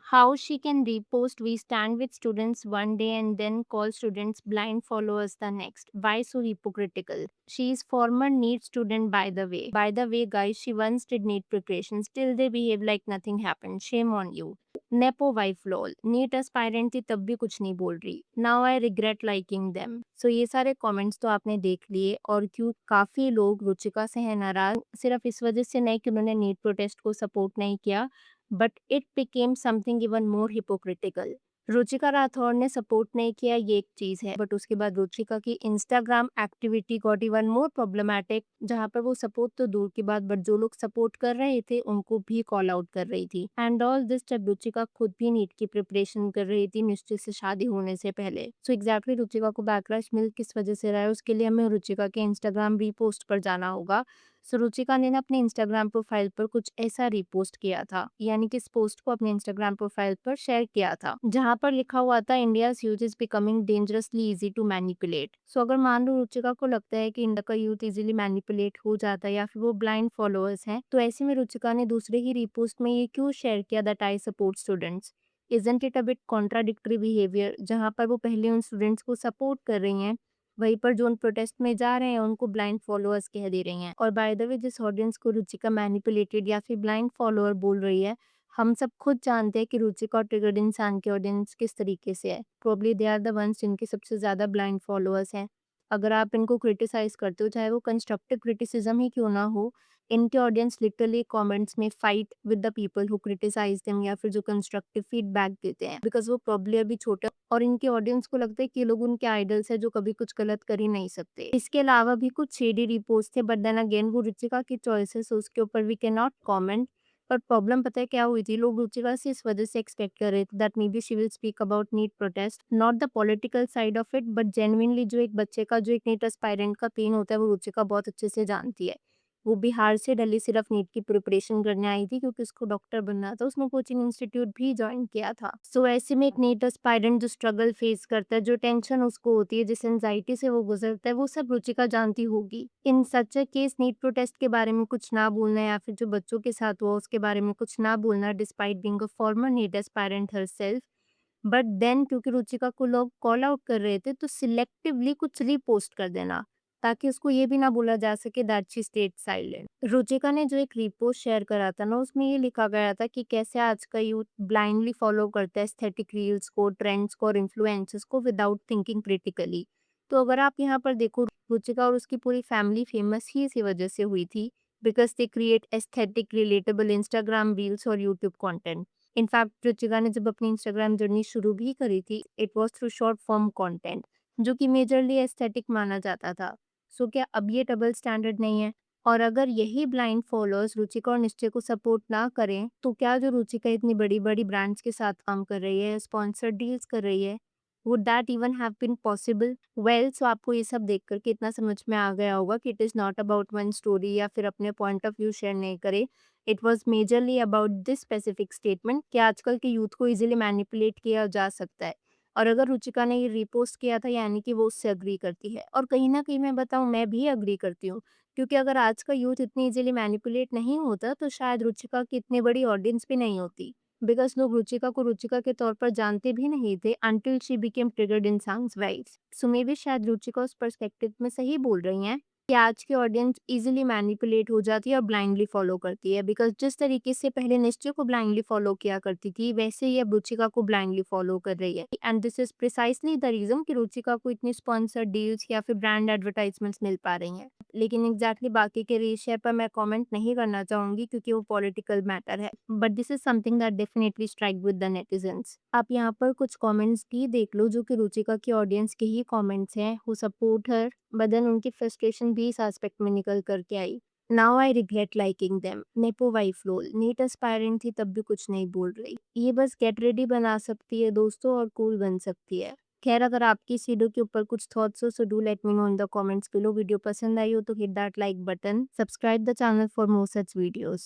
How she can repost "We stand with students" one day and then call students blind followers the next. Why so hypocritical? She is former NEET student, by the way. By the way, guys, she once did NEET preparation. Still they behave like nothing happened. Shame on you. Nepo wife lol, NEET aspirant थी तब भी कुछ नहीं बोल रही, now I regret liking them. So ये सारे comments तो आपने देख लिए, और क्यों काफी लोग रुचिका से हैं नाराज, सिर्फ इस वजह से नहीं कि उन्होंने नीट प्रोटेस्ट को सपोर्ट नहीं किया, but it became something even more hypocritical. Ruchika Rathore ने सपोर्ट नहीं किया, ये एक चीज है, बट उसके बाद रुचिका की Instagram activity got even more problematic, जहां पर वो सपोर्ट तो दूर की बात, बट जो लोग सपोर्ट कर रहे थे उनको भी कॉल आउट कर रही थी। एंड ऑल दिस जब रुचिका खुद भी नीट की प्रिपरेशन कर रही थी निश्चित से शादी होने से पहले। सो एग्जैक्टली रुचिका को बैकलैश मिल किस वजह से रहा है, उसके लिए हमें रुचिका के इंस्टाग्राम रीपोस्ट पर जाना होगा। सो रुचिका ने ना अपने इंस्टाग्राम प्रोफाइल पर कुछ ऐसा रीपोस्ट किया था, यानी कि इस पोस्ट को अपने इंस्टाग्राम प्रोफाइल पर शेयर किया था, जहां पर लिखा हुआ था India's youth is becoming dangerously easy to manipulate. So अगर मान लो रुचिका को लगता है कि इंडिया का यूथ इजीली मैनिपुलेट हो जाता है या फिर वो ब्लाइंड फॉलोअर्स हैं, तो ऐसे में रुचिका ने दूसरे ही रीपोस्ट में ये क्यों शेयर किया that I support students? Isn't it a bit contradictory behaviour, जहां पर वो पहले उन स्टूडेंट्स को सपोर्ट कर रही हैं, वहीं पर जो उन प्रोटेस्ट में जा रहे हैं उनको ब्लाइंड फॉलोअर्स कह दे रही हैं। और बाय द वे, जिस ऑडियंस को रुचिका मैनिपुलेटेड या फिर ब्लाइंड फॉलोअर बोल रही है, हम सब खुद जानते हैं कि रुचिका और ट्रिगर्ड इंसान के ऑडियंस किस तरीके से है। Probably they are the ones जिनके सबसे ज्यादा ब्लाइंड फॉलोअर्स हैं। अगर आप इनको क्रिटिसाइज करते हो, चाहे वो कंस्ट्रक्टिव क्रिटिसिज्म ही क्यों ना हो, इनके ऑडियंस लिटरली कमेंट्स में fight with the people who criticise them या फिर जो कंस्ट्रक्टिव फीडबैक देते हैं, बिकॉज वो प्रॉब्ली अभी छोटे और इनके ऑडियंस को लगता है कि ये लोग उनके आइडल्स है जो कभी कुछ गलत कर ही नहीं सकते। इसके अलावा भी कुछ शेडी रिपोर्ट्स थे, बट देन अगेन वो रुचिका की चॉइसेस, उसके ऊपर वी कैन नॉट कॉमेंट। पर प्रॉब्लम पता है क्या हुई थी, लोग रुचिका से इस वजह से एक्सपेक्ट कर रहे थे that maybe she will speak about NEET protest, not the political side of it, but genuinely जो एक बच्चे का, जो एक नीट एस्पायरेंट का पेन होता है, वो रुचिका बहुत अच्छे से जानती है। वो बिहार से दिल्ली सिर्फ नीट की प्रिपरेशन करने आई थी क्योंकि उसको डॉक्टर बनना था, उसने कोचिंग इंस्टीट्यूट भी ज्वाइन किया था। सो ऐसे में एक नीट एस्पायरेंट जो स्ट्रगल फेस करता है, जो टेंशन उसको होती है, जिस एंजाइटी से वो गुजरता है, वो सब रुचिका जानती होगी। इन सच अ केस नीट प्रोटेस्ट के बारे में कुछ ना बोलना या फिर जो बच्चों के साथ हुआ उसके बारे में कुछ ना बोलना, despite being a former NEET aspirant herself, but then क्योंकि रुचिका को लोग कॉल आउट कर रहे थे तो सिलेक्टिवली कुछ रीपोस्ट कर देना, ताकि उसको ये भी ना बोला जा सके that she stayed silent. Ruchika ने जो एक रीपोस्ट शेयर करा था ना, उसमें ये लिखा गया था कि कैसे आज का यूथ ब्लाइंडली फॉलो करता है एस्थेटिक रील्स को, ट्रेंड्स को और इन्फ्लुएंसर्स को विदाउट थिंकिंग क्रिटिकली। तो अगर आप यहाँ पर देखो, रुचिका और उसकी पूरी फैमिली फेमस ही इसी वजह से हुई थी, because they create aesthetic relatable Instagram reels और यूट्यूब कंटेंट। इनफैक्ट रुचिका ने जब अपनी इंस्टाग्राम जर्नी शुरू भी करी थी, it was through short form content, जो कि मेजरली एस्थेटिक माना जाता था। सो क्या अब ये डबल स्टैंडर्ड नहीं है? और अगर यही ब्लाइंड फॉलोअर्स रुचिका और निश्चय को सपोर्ट ना करें, तो क्या जो रुचिका इतनी बड़ी बड़ी ब्रांड्स के साथ काम कर रही है, स्पॉन्सर डील्स कर रही है, would that even have been possible? Well, so आपको ये सब देख करके इतना समझ में आ गया होगा कि it is not about one story या फिर अपने पॉइंट ऑफ व्यू शेयर नहीं करे। It was majorly about this specific statement कि आजकल के यूथ को इजीली मैनिपुलेट किया जा सकता है। और अगर रुचिका ने ये रीपोस्ट किया था, यानी कि वो उससे अग्री करती है, और कहीं ना कहीं मैं बताऊं, मैं भी अग्री करती हूँ, क्योंकि अगर आज का यूथ इतनी इजीली मैनिपुलेट नहीं होता तो शायद रुचिका की इतनी बड़ी ऑडियंस भी नहीं होती, बिकॉज लोग रुचिका को रुचिका के तौर पर जानते भी नहीं थे until she became triggered in songs wife. So may be शायद रुचिका उस पर्सपेक्टिव में सही बोल रही हैं कि आज की ऑडियंस इजीली मैनिपुलेट हो जाती है और ब्लाइंडली फॉलो करती है, बिकॉज जिस तरीके से पहले निश्चय को ब्लाइंडली फॉलो किया करती थी, वैसे ही अब रुचिका को ब्लाइंडली फॉलो कर रही है। And this is precisely the reason कि रुचिका को इतनी स्पॉन्सर डील्स या फिर ब्रांड एडवर्टाइजमेंट्स मिल पा रही हैं। लेकिन एग्जैक्टली बाकी के रीशेयर पर मैं कमेंट नहीं करना चाहूंगी क्योंकि वो पॉलिटिकल मैटर है, but this is something that definitely strike with the netizens. आप यहाँ पर कुछ कमेंट्स भी देख लो जो कि रुचिका की ऑडियंस के ही कमेंट्स हैं, who support her, but then उनकी फ्रस्ट्रेशन भी इस एस्पेक्ट में निकल करके आई। Now I regret liking them, nepo wife lol, NEET aspirant थी तब भी कुछ नहीं बोल रही, ये बस गेट रेडी बना सकती है दोस्तों और कूल बन सकती है। खैर, अगर आपकी इस वीडियो के ऊपर कुछ थॉट्स हो, so do let me know in the comments below. Video पसंद आई हो तो hit that like button, subscribe the channel for more such videos.